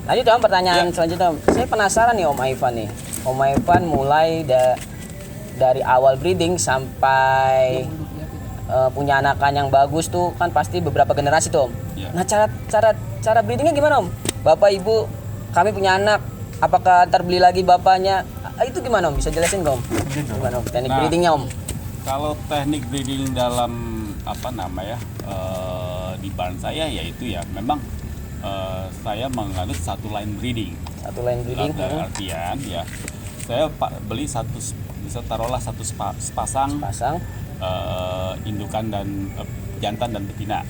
Lanjut Om, pertanyaan selanjutnya Om. Saya penasaran nih Om Ivan nih. Om Ivan mulai dari awal breeding sampai punya anakan yang bagus tuh kan pasti beberapa generasi tuh Om. Ya. Nah cara breedingnya gimana Om? Bapak Ibu kami punya anak, apakah ntar beli lagi bapaknya? Itu gimana Om? Bisa jelasin nggak Om? Gimana Om? Teknik breedingnya Om? Kalau teknik breeding dalam di barn saya yaitu ya memang saya menganut satu line breeding. Satu line breeding. Dalam artian ya saya beli bisa taruhlah satu sepasang indukan dan jantan dan betina.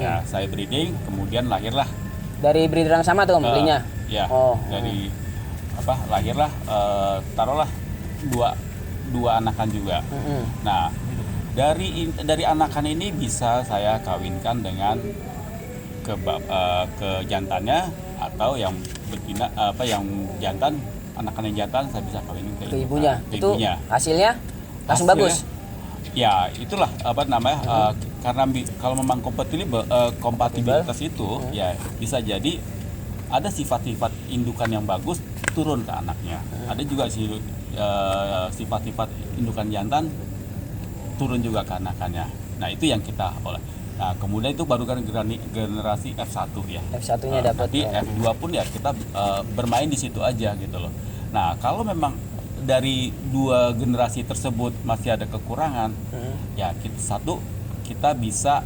Ya saya breeding, kemudian lahirlah dari breeder yang sama tuh Om belinya. Ya. Dari lahirlah taruhlah dua anakan juga. Nah dari anakan ini bisa saya kawinkan dengan ke jantannya, atau yang betina yang jantan, anakan yang jantan saya bisa kawinin ke ibunya. Itu hasilnya langsung bagus. Ya itulah karena kalau memang kompatibilitas itu ya bisa jadi ada sifat-sifat indukan yang bagus turun ke anaknya. Ada juga sifat-sifat indukan jantan turun juga ke anakannya. Nah itu yang kita olah. Nah kemudian itu baru kan generasi F1 ya. F1-nya dapat. Tapi F2 pun ya kita bermain di situ aja gitu loh. Nah kalau memang dari dua generasi tersebut masih ada kekurangan, ya kita bisa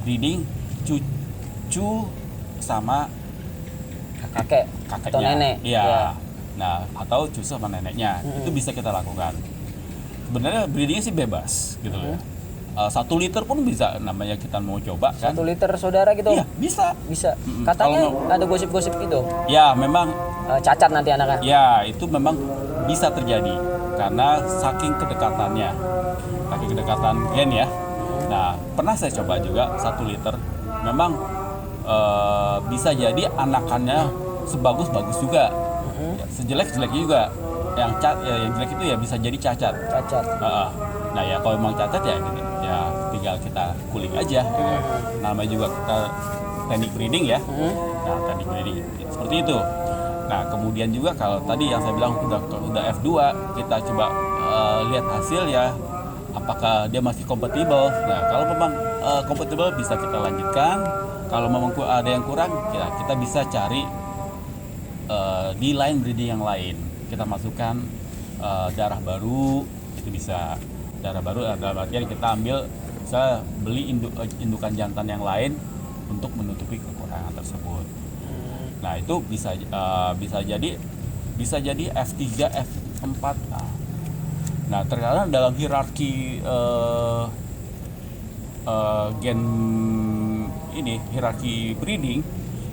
breeding cucu sama kakeknya atau nenek. Iya. Ya. Nah atau cucu sama neneknya itu bisa kita lakukan. Sebenarnya breedingnya sih bebas gitu loh. 1 liter pun bisa, namanya kita mau coba kan. 1 liter saudara gitu? Iya, bisa. Katanya ada gosip-gosip gitu. Ya, memang cacat nanti anaknya. Ya, itu memang bisa terjadi karena saking kedekatannya. Saking kedekatan gen ya. Nah, pernah saya coba juga 1 liter. Memang bisa jadi anakannya sebagus-bagus juga. Ya, sejelek-jeleknya juga. Yang jelek itu ya bisa jadi cacat. Nah ya kalau memang cacat ya tinggal kita kuling aja gitu. Namanya juga kita teknik breeding ya. Nah teknik breeding seperti itu. Nah kemudian juga kalau tadi yang saya bilang udah F2, kita coba lihat hasil ya apakah dia masih kompatibel. Nah kalau memang kompatibel bisa kita lanjutkan. Kalau memang ada yang kurang ya kita bisa cari di line breeding yang lain. Kita masukkan darah baru, itu bisa darah baru dalam artian kita bisa beli indukan jantan yang lain untuk menutupi kekurangan tersebut. Nah itu bisa jadi F3, F4. Nah terkadang dalam hierarki gen ini hierarki breeding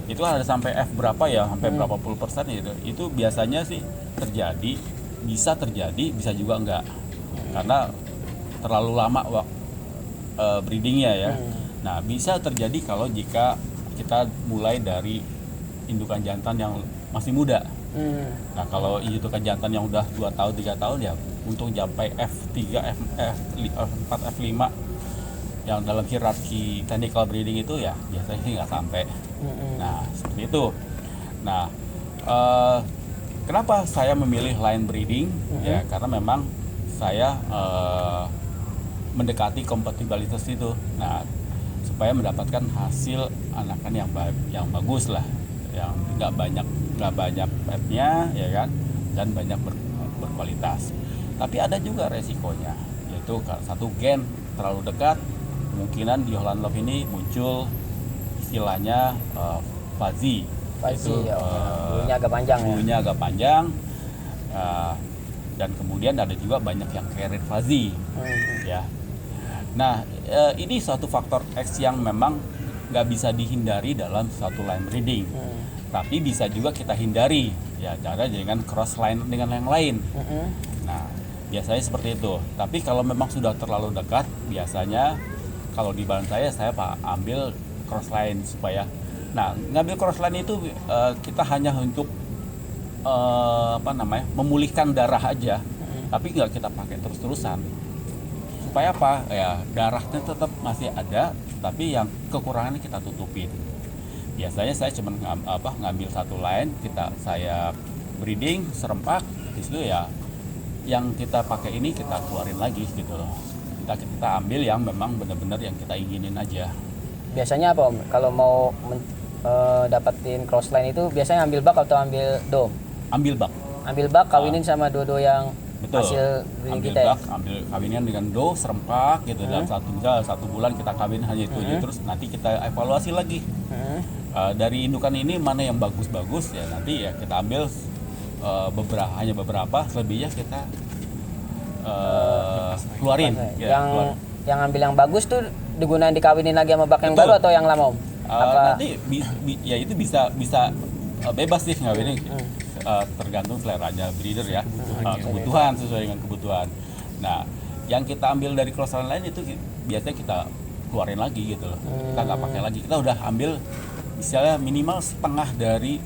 itu ada sampai F berapa ya, sampai berapa puluh persen itu biasanya sih bisa terjadi, bisa juga enggak, karena terlalu lama breedingnya ya. Nah bisa terjadi kalau jika kita mulai dari indukan jantan yang masih muda. Nah kalau indukan jantan yang udah 2 tahun 3 tahun ya untuk sampai F3, F4, F5 yang dalam hierarki technical breeding itu ya biasanya nggak sampai. Nah seperti itu. Nah kenapa saya memilih line breeding? Ya karena memang saya mendekati kompatibilitas itu. Nah supaya mendapatkan hasil anakan yang bagus lah, yang nggak banyak fatnya ya kan, dan banyak berkualitas. Tapi ada juga resikonya, yaitu satu gen terlalu dekat, kemungkinan di Holland Love ini muncul istilahnya fuzzy, yaitu bulunya agak panjang. Dan kemudian ada juga banyak yang carrier fuzzy, ya. Nah ini suatu faktor X yang memang nggak bisa dihindari dalam suatu line breeding, tapi bisa juga kita hindari ya cara dengan cross line dengan yang lain. Nah biasanya seperti itu. Tapi kalau memang sudah terlalu dekat, biasanya kalau di barn saya ambil cross line supaya, nah ngambil cross line itu kita hanya untuk memulihkan darah aja, tapi nggak kita pakai terus-terusan. Supaya apa? Ya darahnya tetap masih ada, tapi yang kekurangannya kita tutupin. biasanya saya cuma ngambil satu line, saya breeding serempak, di situ ya yang kita pakai ini kita keluarin lagi gitu loh. Kita ambil yang memang benar-benar yang kita inginin aja. Biasanya apa Om? Kalau mau dapetin crossline itu biasanya ambil bak atau ambil do? Ambil bak. Ambil bak kawinin sama do yang Betul. hasil breeding Ambil kita ya? bak, ambil kawinnya dengan do serempak gitu dalam satu bulan kita kawin hanya itu aja, terus nanti kita evaluasi lagi. Dari indukan ini mana yang bagus-bagus ya nanti ya kita ambil hanya beberapa, selebihnya kita keluarin. Ya, yang ambil yang bagus tuh digunakan dikawinin lagi sama bak yang Betul. baru atau yang lama Om? Nanti ya itu bisa bebas sih ngawinnya, tergantung seleranya breeder ya, kebutuhan sesuai dengan kebutuhan. Nah, yang kita ambil dari crossline lain itu biasanya kita keluarin lagi gitu loh. Kita nggak pakai lagi, kita udah ambil misalnya minimal setengah dari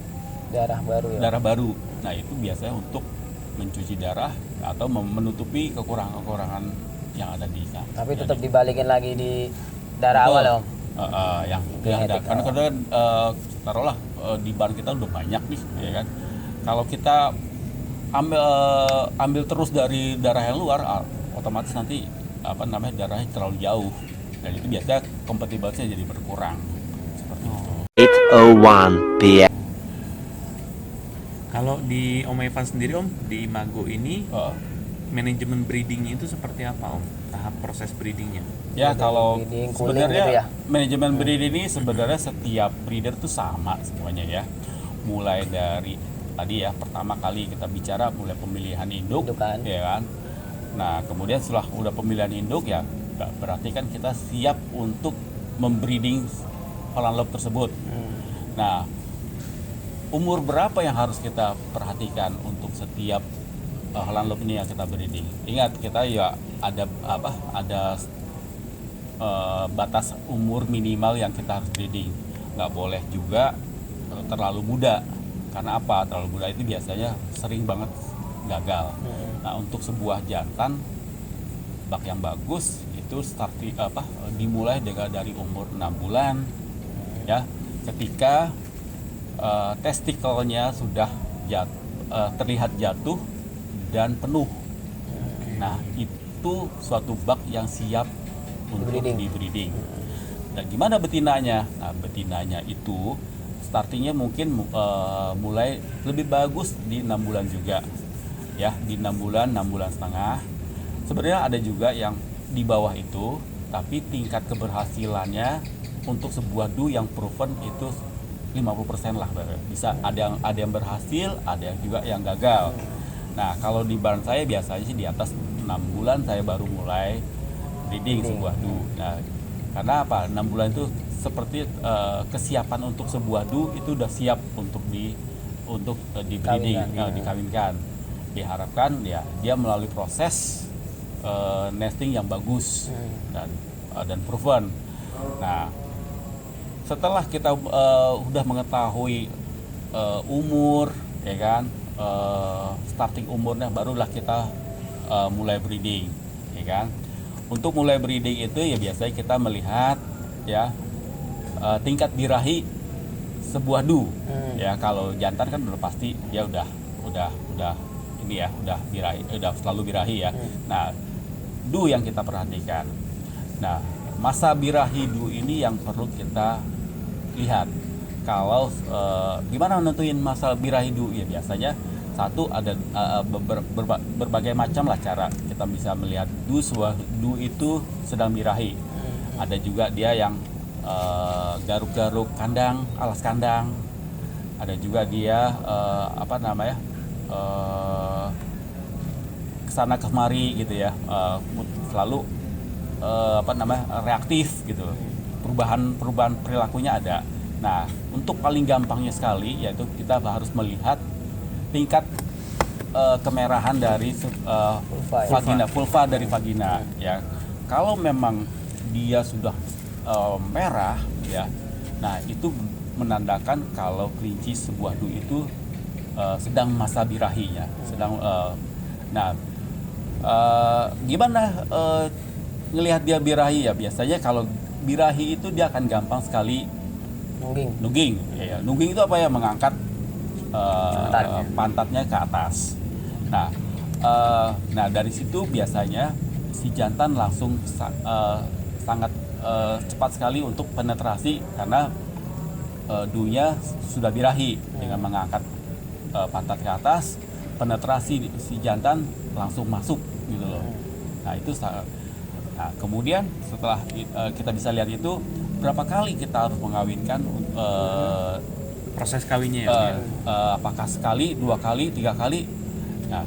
Darah baru ya? darah baru. Nah itu biasanya untuk mencuci darah atau menutupi kekurangan-kekurangan yang ada di sana. Tapi tetap dibalikin lagi di darah Betul. awal ya Om? Yang ada, karena taruhlah di bar kita udah banyak nih, ya kan. Kalau kita ambil terus dari darah yang luar, otomatis nanti darahnya terlalu jauh, dan itu biasanya kompatibilitasnya jadi berkurang. Seperti itu. 8:01 p.m. Kalau di Om Evan sendiri Om, di Imago ini manajemen breedingnya itu seperti apa Om? Tahap proses breedingnya? Ya kalau breeding, cooling sebenarnya gitu ya? manajemen breeding ini sebenarnya setiap breeder tuh sama semuanya ya. Mulai dari tadi ya pertama kali kita bicara mulai pemilihan induk, Indukan. ya kan. Nah kemudian setelah udah pemilihan induk ya berarti kan kita siap untuk membreeding Holland Lob tersebut. Nah umur berapa yang harus kita perhatikan untuk setiap Holland Lob ini yang kita breeding? Ingat kita ya ada batas umur minimal yang kita harus breeding. Nggak boleh juga terlalu muda. Karena apa? Terlalu muda itu biasanya sering banget gagal. Nah untuk sebuah jantan bak yang bagus itu dimulai dari umur 6 bulan ya, ketika testikelnya sudah terlihat jatuh dan penuh. Nah itu suatu bak yang siap untuk di-breeding. Dan gimana betinanya? Nah betinanya itu startingnya mungkin mulai lebih bagus di 6 bulan juga ya, di 6 bulan setengah. Sebenarnya ada juga yang di bawah itu, tapi tingkat keberhasilannya untuk sebuah du yang proven itu 50% lah, bisa ada yang berhasil, ada yang juga yang gagal. Nah kalau di barn saya biasanya sih di atas 6 bulan saya baru mulai breeding sebuah du. Nah karena apa? 6 bulan itu seperti kesiapan untuk sebuah du itu udah siap untuk di breeding, dikawinkan. Diharapkan ya dia melalui proses nesting yang bagus dan proven. Nah setelah kita udah mengetahui umur, ya kan, starting umurnya, barulah kita mulai breeding, ya kan. Untuk mulai breeding itu ya biasanya kita melihat ya tingkat birahi sebuah du. Ya kalau jantan kan udah pasti dia udah ini ya, udah birahi, udah selalu birahi ya. Nah du yang kita perhatikan. Nah masa birahi du ini yang perlu kita lihat. Kalau gimana menentuin masa birahi du? Ya biasanya satu ada berbagai macam lah cara kita bisa melihat du itu sedang birahi. Ada juga dia yang garuk-garuk kandang, alas kandang. Ada juga dia kesana kemari gitu ya, selalu reaktif gitu. Perubahan perilakunya ada. Nah, untuk paling gampangnya sekali yaitu kita harus melihat tingkat kemerahan dari vulva dari vagina ya. Kalau memang dia sudah merah ya, nah itu menandakan kalau kelinci sebuah du itu sedang masa birahinya, gimana ngelihat dia birahi ya? Biasanya kalau birahi itu dia akan gampang sekali Nungging. Nungging itu apa ya? Mengangkat pantatnya ke atas. Nah, dari situ biasanya si jantan langsung sangat cepat sekali untuk penetrasi karena dunya sudah birahi dengan mengangkat pantat ke atas, penetrasi si jantan langsung masuk gitu loh. Nah itu kemudian setelah kita bisa lihat itu berapa kali kita harus mengawinkan Proses kawinnya ya. apakah sekali, 2 kali, 3 kali. Nah,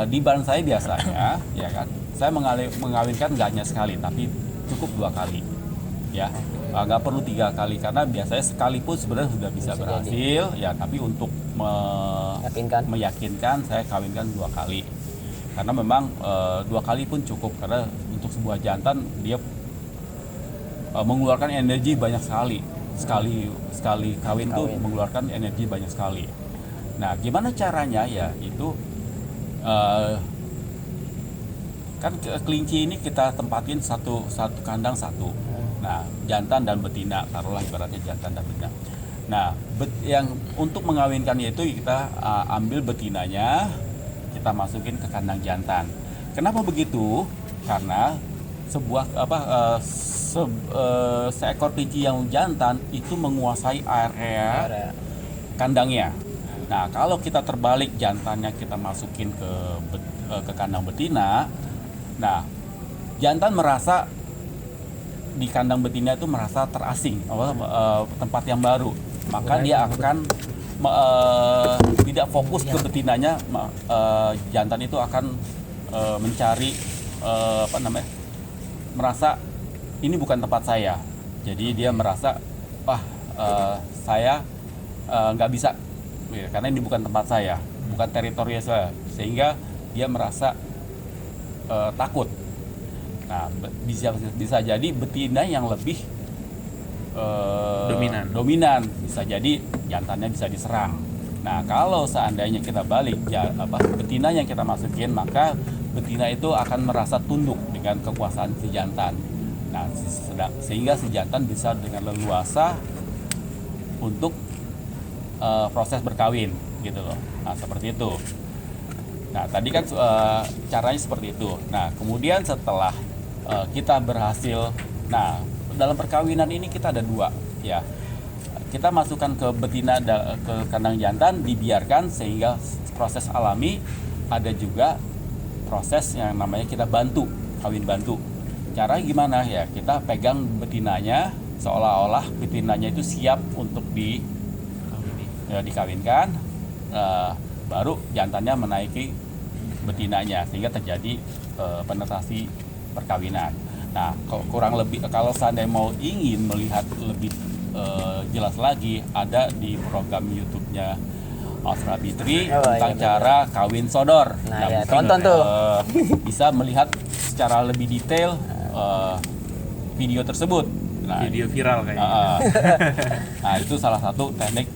di bahan saya biasanya ya kan saya mengawinkan nggak hanya sekali tapi cukup 2 kali ya, nggak perlu 3 kali karena biasanya sekali pun sebenarnya sudah bisa berhasil ya, tapi untuk meyakinkan saya kawinkan 2 kali karena memang 2 kali pun cukup karena untuk sebuah jantan dia mengeluarkan energi banyak sekali kawin tuh mengeluarkan energi banyak sekali. Nah gimana caranya ya itu kan kelinci ini kita tempatin satu kandang satu. Nah jantan dan betina, taruhlah ibaratnya jantan dan betina. Nah yang untuk mengawinkannya itu kita ambil betinanya, kita masukin ke kandang jantan. Kenapa begitu? Karena seekor kelinci yang jantan itu menguasai area kandangnya. Nah kalau kita terbalik jantannya kita masukin ke kandang betina, nah jantan merasa di kandang betina itu merasa terasing, tempat yang baru, maka dia akan tidak fokus ke betinanya. Jantan itu akan mencari merasa ini bukan tempat saya, jadi dia merasa saya nggak bisa karena ini bukan tempat saya, bukan teritori saya, sehingga dia merasa takut. Nah bisa jadi betina yang lebih dominan, bisa jadi jantannya bisa diserang. Nah kalau seandainya kita balik betina yang kita masukin, maka betina itu akan merasa tunduk dengan kekuasaan si jantan. Nah sehingga si jantan bisa dengan leluasa untuk proses berkawin gitu loh. Nah seperti itu. Nah tadi kan caranya seperti itu. Nah kemudian setelah kita berhasil, nah dalam perkawinan ini kita ada 2 ya. Kita masukkan ke betina ke kandang jantan, dibiarkan sehingga proses alami. Ada juga proses yang namanya kita kawin bantu. Cara gimana ya? Kita pegang betinanya seolah-olah betinanya itu siap untuk dikawinkan, baru jantannya menaiki betinanya sehingga terjadi penetrasi perkawinan. Nah kurang lebih kalau seandainya mau ingin melihat lebih jelas lagi, ada di program YouTube-nya Ausra Bitri tentang cara kawin sodor. Nah ya, tonton tuh. Bisa melihat secara lebih detail video tersebut. Nah, video viral kayaknya. Nah itu salah satu teknik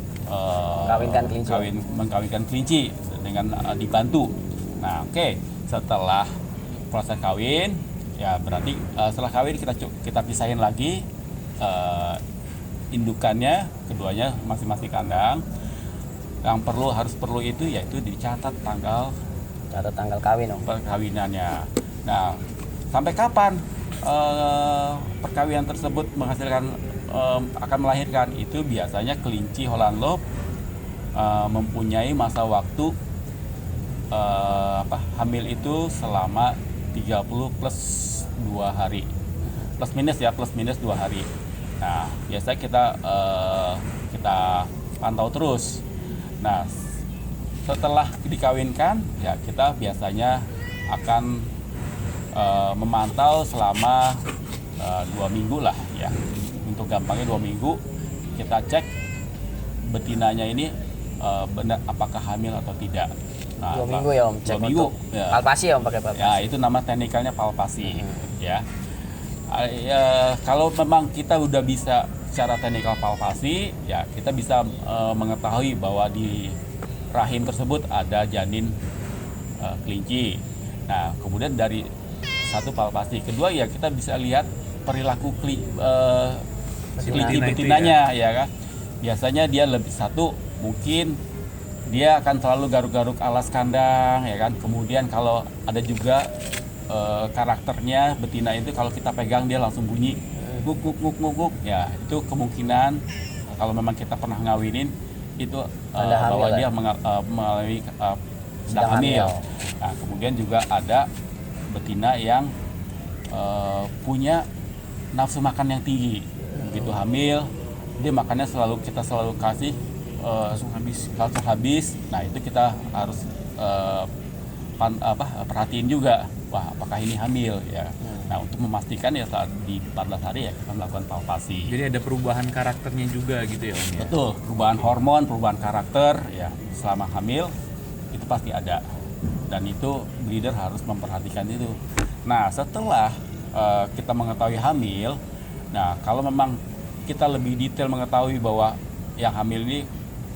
mengkawinkan kelinci dengan dibantu. Nah oke. Setelah proses kawin ya berarti setelah kawin kita pisahin lagi indukannya, keduanya masing-masing kandang. Yang harus perlu itu yaitu dicatat tanggal kawin perkawinannya. Nah sampai kapan perkawinan tersebut menghasilkan akan melahirkan, itu biasanya kelinci Holland Lop mempunyai masa waktu hamil itu selama 30 plus 2 hari, plus minus 2 hari. Nah biasanya kita pantau terus. Nah setelah dikawinkan ya kita biasanya akan memantau selama 2 minggu lah ya. Untuk gampangnya 2 minggu kita cek betinanya ini benar apakah hamil atau tidak. Nah, 2 minggu ya Om, cek 2 minggu ya. Palpasi ya Om, pakai palpasi. Ya itu nama teknikalnya palpasi ya. Kalau memang kita udah bisa secara teknikal palpasi ya kita bisa mengetahui bahwa di rahim tersebut ada janin kelinci. Nah kemudian dari satu palpasi, kedua ya kita bisa lihat perilaku teliti betina itu betinanya ya kan. Biasanya dia lebih satu, mungkin dia akan selalu garuk-garuk alas kandang ya kan. Kemudian kalau ada juga karakternya betina itu kalau kita pegang dia langsung bunyi guk guk guk guk guk. Ya itu kemungkinan kalau memang kita pernah ngawinin itu bahwa dia melalui sedang hamil. Nah, kemudian juga ada betina yang punya nafsu makan yang tinggi. Begitu hamil dia makannya kita selalu kasih langsung habis. Nah itu kita harus perhatiin juga, wah apakah ini hamil ya. Nah untuk memastikan ya saat di 14 hari ya kita melakukan palpasi. Jadi ada perubahan karakternya juga gitu ya Om ya? Betul, perubahan hormon, perubahan karakter ya selama hamil itu pasti ada, dan itu breeder harus memperhatikan itu. Nah setelah kita mengetahui hamil, nah kalau memang kita lebih detail mengetahui bahwa yang hamil ini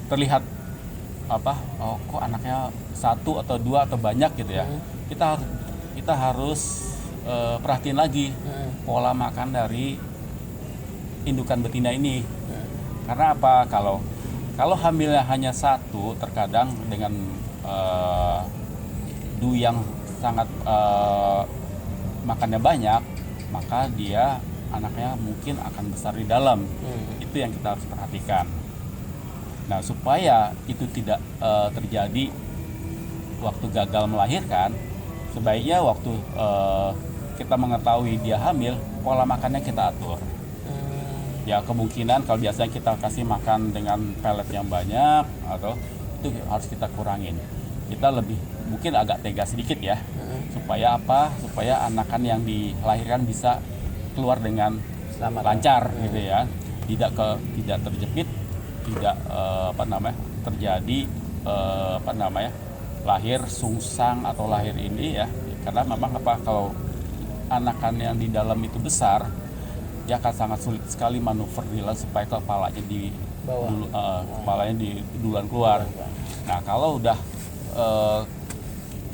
terlihat kok anaknya 1 atau 2 atau banyak gitu ya, kita harus perhatiin lagi pola makan dari indukan betina ini. Karena apa? Kalau hamilnya hanya 1, terkadang dengan yang sangat makannya banyak, maka dia anaknya mungkin akan besar di dalam. Itu yang kita harus perhatikan. Nah, supaya itu tidak terjadi waktu gagal melahirkan, sebaiknya waktu kita mengetahui dia hamil, pola makannya kita atur. Ya kemungkinan kalau biasanya kita kasih makan dengan pelet yang banyak, atau itu harus kita kurangin. Kita lebih mungkin agak tegas sedikit ya, supaya supaya anakan yang dilahirkan bisa keluar dengan lancar gitu ya, tidak terjepit, tidak terjadi lahir sungsang atau lahir ini ya. Karena memang kalau anakan yang di dalam itu besar, dia akan sangat sulit sekali manuver dia supaya kepalanya kepalanya duluan keluar. Nah kalau udah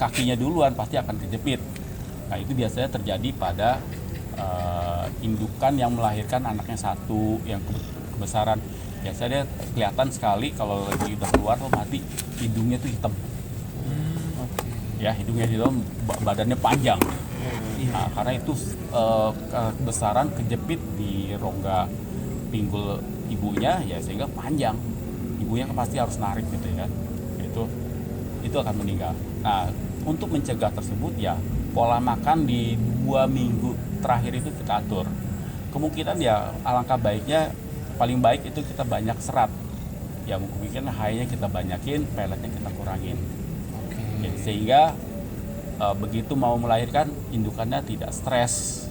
kakinya duluan pasti akan kejepit. Nah itu biasanya terjadi pada indukan yang melahirkan anaknya 1 yang kebesaran. Biasanya dia kelihatan sekali kalau lagi udah keluar mati, hidungnya tuh hitam. Ya hidungnya hitam, badannya panjang. Nah, karena itu kebesaran kejepit di rongga pinggul ibunya ya, sehingga panjang. Ibunya pasti harus narik gitu ya. Itu akan meninggal. Nah, untuk mencegah tersebut ya pola makan di 2 minggu terakhir itu kita atur. Kemungkinan ya alangkah baiknya, paling baik itu kita banyak serat. Ya mungkin high-nya kita banyakin, pelletnya kita kurangin. Ya, sehingga begitu mau melahirkan indukannya tidak stres.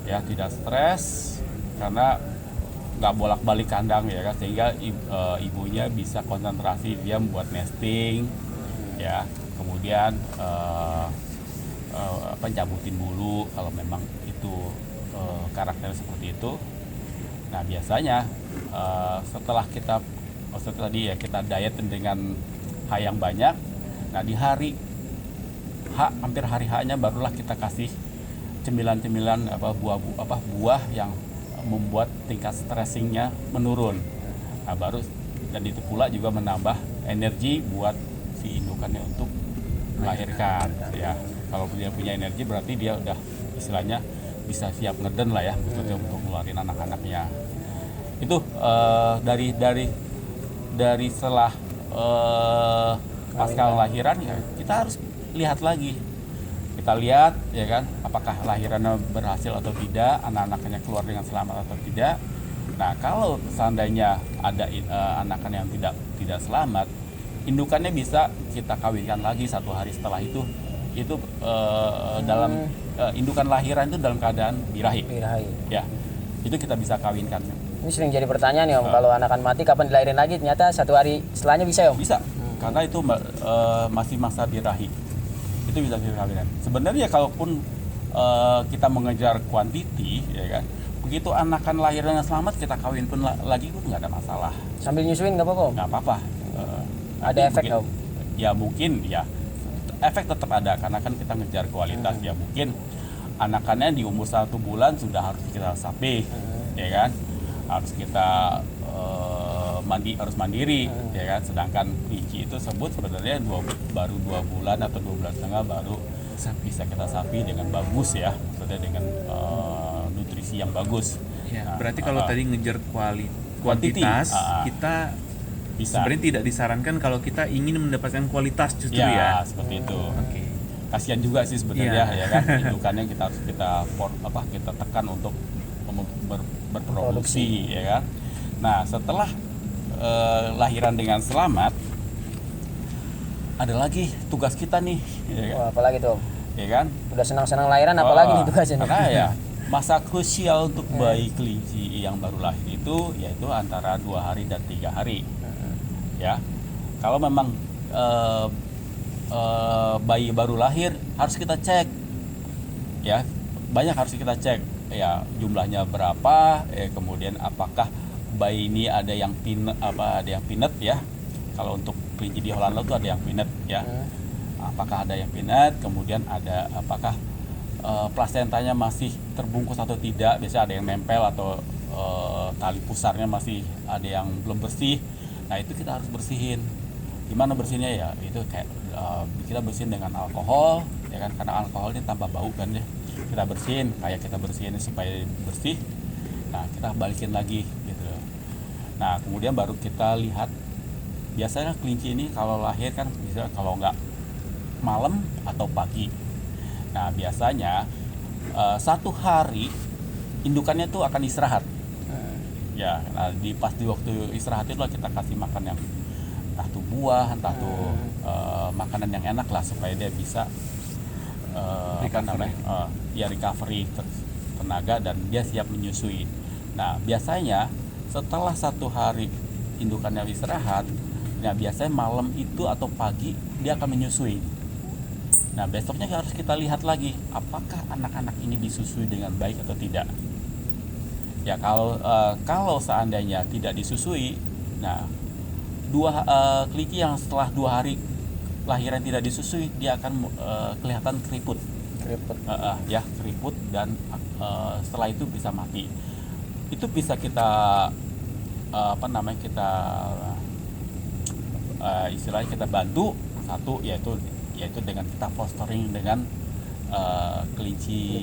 Ya, tidak stres karena nggak bolak-balik kandang ya kan, sehingga ibunya bisa konsentrasi dia membuat nesting ya. Kemudian pencabutin bulu kalau memang itu karakter seperti itu. Nah biasanya setelah kita kita diet dengan H yang banyak, nah di hari hampir hari H-nya barulah kita kasih cemilan-cemilan buah yang membuat tingkat stressingnya menurun. Nah baru, dan itu pula juga menambah energi buat si indukannya untuk melahirkan ya. Kalau dia punya energi berarti dia udah istilahnya bisa siap ngeden lah ya, maksudnya untuk ngeluarin anak-anaknya. Itu dari setelah pasca lahiran ya kita harus lihat lagi. Kita lihat ya kan, apakah lahirannya berhasil atau tidak, anak-anaknya keluar dengan selamat atau tidak. Nah kalau seandainya ada anakan yang tidak selamat, indukannya bisa kita kawinkan lagi 1 hari setelah itu. Itu dalam indukan lahiran itu dalam keadaan birahi. Ya, itu kita bisa kawinkan. Ini sering jadi pertanyaan ya Om, kalau anakan mati kapan dilahirin lagi? Ternyata 1 hari setelahnya bisa ya Om? Bisa, karena itu masih masa birahi. Itu bisa kita kawinkan. Sebenarnya kalaupun kita mengejar kuantiti, ya kan, begitu anakan lahirannya selamat kita kawin pun lagi pun nggak ada masalah. Sambil nyusuin nggak apa-apa Om? Nggak apa-apa. Ada efek Om? Ya mungkin ya. Efek tetap ada karena kan kita ngejar kualitas. Ya mungkin anakannya di umur 1 bulan sudah harus kita sapi, ya kan. harus kita harus mandiri, ya kan. Sedangkan kelinci itu sebenarnya baru 2 bulan atau 2 bulan setengah baru bisa kita sapi dengan bagus ya, maksudnya dengan nutrisi yang bagus. Ya, Nah, berarti kalau tadi ngejar kuantitas, kita bisa. sebenarnya tidak disarankan kalau kita ingin mendapatkan kualitas justru ya. Seperti itu. Oke. Kasihan juga sih sebenarnya ya kan, indukannya kita harus kita tekan untuk berproduksi ya kan. Nah, setelah lahiran dengan selamat, ada lagi tugas kita nih, ya kan? Wah, apalagi tuh? Ya kan? Udah senang-senang lahiran, apalagi nih tugasnya? Karena ya masa krusial untuk bayi kelinci yang baru lahir itu yaitu antara 2 hari dan 3 hari. Ya, kalau memang bayi baru lahir harus kita cek, ya banyak harus kita cek, ya jumlahnya berapa, kemudian apakah bayi ini ada yang pinet ya. Kalau untuk kelinci di Holland itu ada yang pinet ya. Apakah ada yang pinet, kemudian ada apakah plasentanya masih terbungkus atau tidak. Biasanya ada yang nempel atau tali pusarnya masih ada yang belum bersih. Nah, itu kita harus bersihin. Gimana bersihnya ya? Itu kayak kita bersihin dengan alkohol ya kan, karena alkohol ini tambah bau kan ya. Kita bersihin kayak kita bersihin supaya bersih. Nah, kita balikin lagi gitu. Nah, kemudian baru kita lihat. Biasanya kelinci ini kalau lahir kan bisa kalau nggak malam atau pagi. Nah, biasanya 1 hari indukannya tuh akan istirahat. Ya, nah, pas di waktu istirahat itu kita kasih makan yang entah tuh buah, entah tuh makanan yang enak lah supaya dia bisa recovery tenaga dan dia siap menyusui. Nah, biasanya setelah 1 hari indukannya istirahat, nah biasanya malam itu atau pagi dia akan menyusui. Nah, besoknya harus kita lihat lagi apakah anak-anak ini disusui dengan baik atau tidak. Ya, kalau seandainya tidak disusui, nah kelinci yang setelah 2 hari lahiran tidak disusui, dia akan kelihatan keriput. Keriput dan setelah itu bisa mati. Itu bisa kita istilahnya kita bantu satu yaitu dengan kita fostering dengan kelinci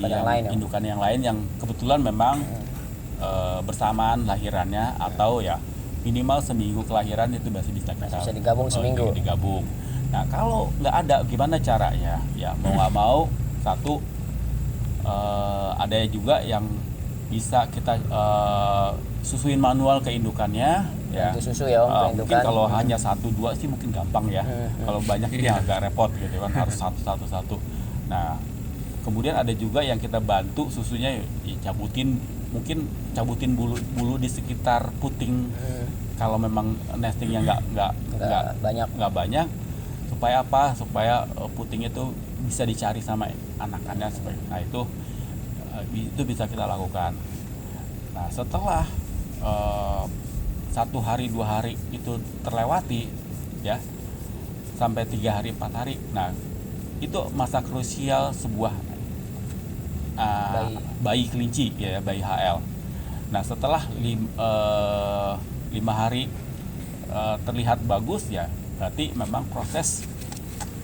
indukan yang lain yang kebetulan memang bersamaan lahirannya atau ya minimal seminggu kelahiran itu masih bisa kita bisa digabung seminggu. Digabung. Nah, kalau nggak ada gimana caranya? Ya mau nggak mau satu ada juga yang bisa kita susuin manual ke indukannya ya. Susu ya Om, mungkin kalau hanya 1-2 sih mungkin gampang ya. Kalau banyak ini agak repot gitu kan, harus satu. Nah, kemudian ada juga yang kita bantu susunya cabutin bulu di sekitar puting. Kalau memang nestingnya nggak banyak, supaya apa? Supaya puting itu bisa dicari sama anakannya. Nah, itu bisa kita lakukan. Nah, setelah 1 hari 2 hari itu terlewati ya, sampai 3 hari 4 hari, nah itu masa krusial sebuah bayi kelinci ya, bayi HL. Nah, setelah 5 hari terlihat bagus ya, berarti memang proses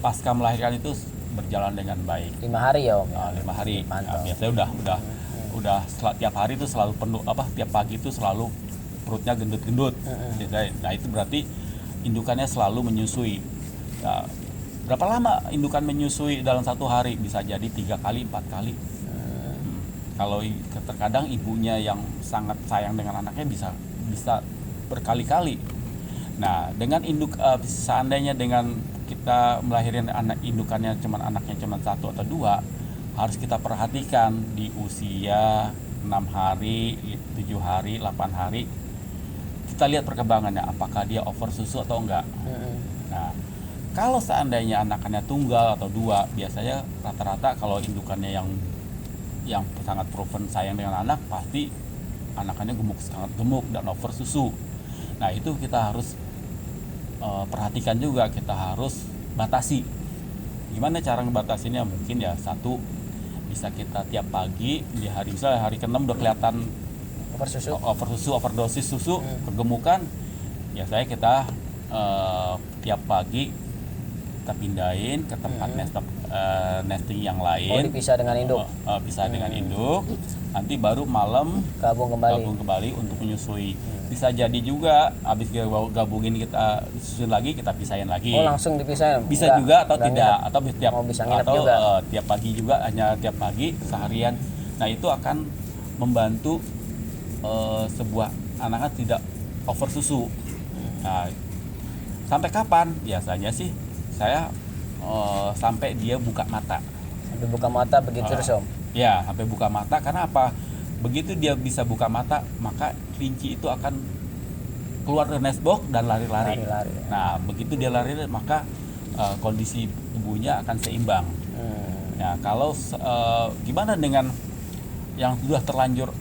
pasca melahirkan itu berjalan dengan baik. 5 hari ya Om? 5 hari. Nah, biasanya udah tiap hari itu selalu penuh, tiap pagi itu selalu perutnya gendut-gendut. Nah, itu berarti indukannya selalu menyusui. Nah, berapa lama indukan menyusui dalam 1 hari? Bisa jadi 3 kali, 4 kali. Kalau terkadang ibunya yang sangat sayang dengan anaknya bisa berkali-kali. Nah, dengan seandainya dengan kita melahirin anaknya cuma 1 atau 2, harus kita perhatikan di usia 6 hari, 7 hari, 8 hari. Kita lihat perkembangannya, apakah dia over susu atau enggak. Nah, kalau seandainya anakannya tunggal atau 2, biasanya rata-rata kalau indukannya yang sangat proven sayang dengan anak, pasti anakannya sangat gemuk dan over susu. Nah, itu kita harus perhatikan juga, kita harus batasi. Gimana cara ngebatasinya? Mungkin ya 1, bisa kita tiap pagi di misalnya hari ke-6 udah kelihatan Oversusu. overdosis susu, kegemukan, biasanya kita tiap pagi kita pindahin ke tempat nesting yang lain. Dipisah dengan induk. Pisah dengan induk. Nanti baru malam Gabung kembali untuk menyusui. Bisa jadi juga habis gabungin kita susun lagi, kita pisahin lagi. Langsung dipisahin. Bisa juga atau tidak, nginep. atau tiap bisa nginep atau juga. Tiap pagi juga, hanya tiap pagi seharian. Nah, itu akan membantu sebuah anak tidak oversusu. Nah, sampai kapan? Biasanya sih saya sampai dia buka mata. Sampai buka mata begitu terus, Om. Ya, sampai buka mata. Karena apa? Begitu dia bisa buka mata, maka kelinci itu akan keluar dari nestbox dan lari-lari. Nah, begitu dia lari, maka kondisi tubuhnya akan seimbang. Ya, kalau gimana dengan yang sudah terlanjur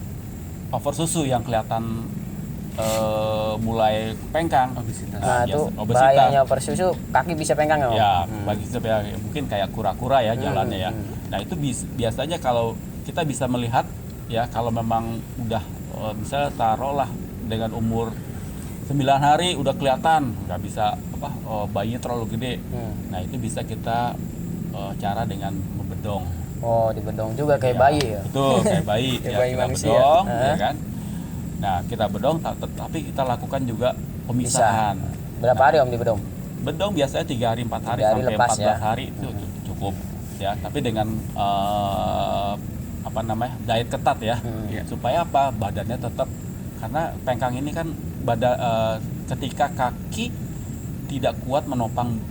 oversusu yang kelihatan mulai pengkang? Nah, itu bahayanya oversusu, kaki bisa pengkang ya? Ya, bagi saya mungkin kayak kura-kura ya jalannya ya. Nah, itu biasanya kalau kita bisa melihat ya, kalau memang udah misalnya taruhlah dengan umur 9 hari udah kelihatan nggak bisa bayinya terlalu gede. Nah, itu bisa kita cara dengan membedong. Dibedong juga kayak bayi ya? Betul, kayak bayi. Kayak Ya, bayi kita manusia. bedong, ya kan. Nah, kita bedong, tapi kita lakukan juga pemisahan. Berapa hari Om dibedong? Bedong biasanya 3 hari 4 hari 3 hari sampai lepas 14 hari itu cukup ya. Tapi dengan diet ketat ya. Supaya apa? Badannya tetap, karena pengkang ini kan ketika kaki tidak kuat menopang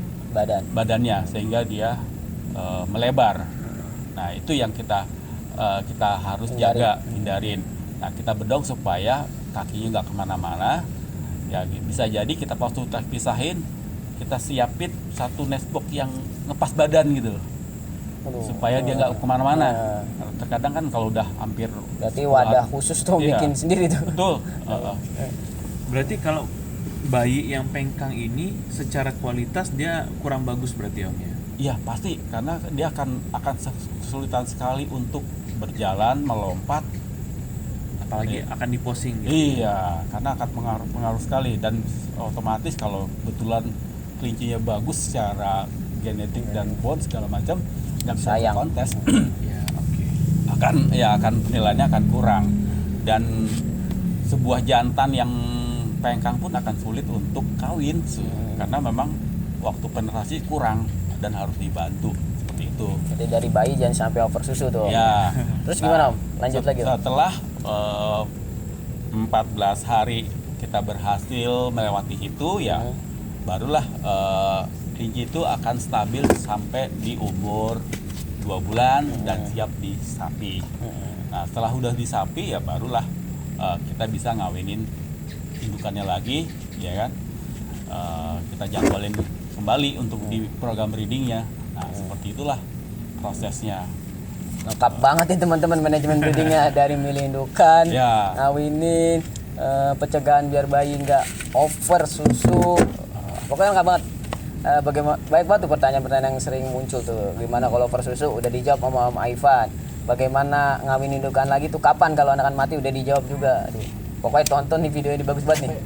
badannya sehingga dia melebar. Nah, itu yang kita harus hindarin. Nah, kita bedong supaya kakinya nggak kemana-mana. Ya, bisa jadi kita waktu kita pisahin, kita siapin satu nestbox yang ngepas badan gitu, supaya dia nggak kemana-mana. Terkadang kan kalau udah hampir, berarti wadah khusus tuh bikin sendiri tuh. Betul. Berarti kalau bayi yang pengkang ini secara kualitas dia kurang bagus berarti Om ya? Iya, pasti, karena dia akan kesulitan sekali untuk berjalan, melompat, apalagi akan diposing gitu. Iya, karena akan pengaruh sekali, dan otomatis kalau kebetulan kelincinya bagus secara genetik dan bone segala macam, nggak bisa kontes. Ya, oke. akan penilaiannya akan kurang, dan sebuah jantan yang pengkang pun akan sulit untuk kawin karena memang waktu penetrasi kurang dan harus dibantu seperti itu. Jadi dari bayi jangan sampai oversusu tuh. Ya. Terus gimana Om? Lanjut lagi. Setelah 14 hari kita berhasil melewati itu ya, barulah kelinci itu akan stabil sampai di umur 2 bulan dan siap disapi. Nah, setelah udah disapi ya barulah kita bisa ngawinin indukannya lagi, ya kan. Kita jadwalin kembali untuk di program breedingnya. Nah, seperti itulah prosesnya. Lengkap banget ya teman-teman manajemen breedingnya, dari milih indukan, ngawinin, pencegahan biar bayi nggak over susu. Pokoknya lengkap banget. Baik banget tuh pertanyaan-pertanyaan yang sering muncul tuh. Gimana kalau over susu udah dijawab sama Om Ivan. Bagaimana ngawin indukan lagi tuh kapan kalau anakan mati udah dijawab juga. Aduh, pokoknya tonton nih video ini, bagus banget nih.